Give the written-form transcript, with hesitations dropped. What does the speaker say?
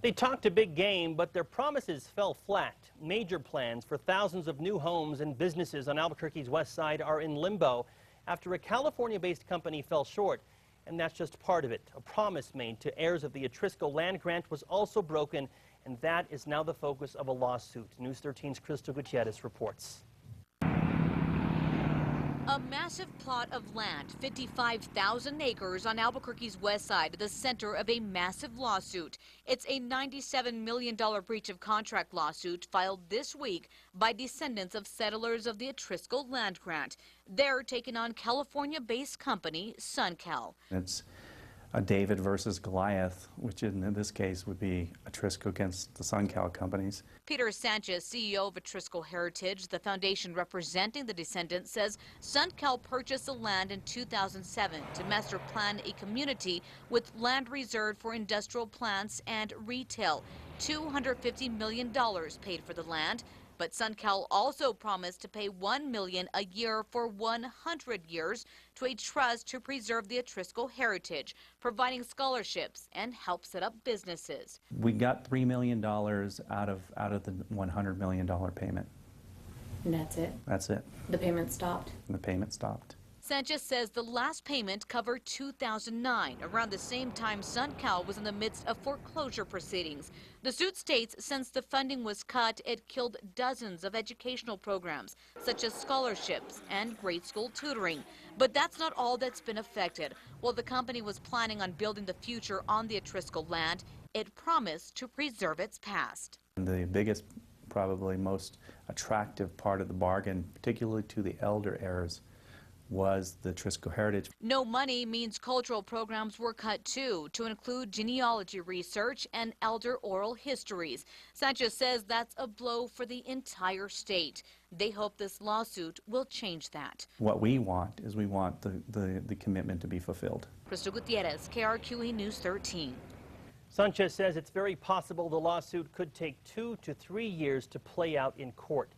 They talked a big game, but their promises fell flat. Major plans for thousands of new homes and businesses on Albuquerque's west side are in limbo after a California-based company fell short. And that's just part of it. A promise made to heirs of the Atrisco Land Grant was also broken, and that is now the focus of a lawsuit. News 13's Crystal Gutierrez reports. A massive plot of land, 55,000 acres on Albuquerque's west side, the center of a massive lawsuit. It's a $97 million breach of contract lawsuit filed this week by descendants of settlers of the Atrisco Land Grant. They're taking on California-based company SunCal. It's a David versus Goliath, which in this case would be Atrisco against the SunCal companies. Peter Sanchez, CEO of Atrisco Heritage, the foundation representing the descendants, says SunCal purchased the land in 2007 to master plan a community with land reserved for industrial plants and retail. $250 million paid for the land. But SunCal also promised to pay $1 million a year for 100 years to a trust to preserve the Atrisco heritage, providing scholarships and help set up businesses. We got $3 million out of the $100 million payment. And that's it? That's it. The payment stopped? And the payment stopped. Sanchez says the last payment covered 2009, around the same time SunCal was in the midst of foreclosure proceedings. The suit states since the funding was cut, it killed dozens of educational programs, such as scholarships and grade school tutoring. But that's not all that's been affected. While the company was planning on building the future on the Atrisco land, it promised to preserve its past. And the biggest, probably most attractive part of the bargain, particularly to the elder heirs, was the Atrisco heritage. No money means cultural programs were cut too, to include genealogy research and elder oral histories. Sanchez says that's a blow for the entire state. They hope this lawsuit will change that. What we want is we want the commitment to be fulfilled. Crystal Gutierrez, KRQE News 13. Sanchez says it's very possible the lawsuit could take 2 to 3 years to play out in court.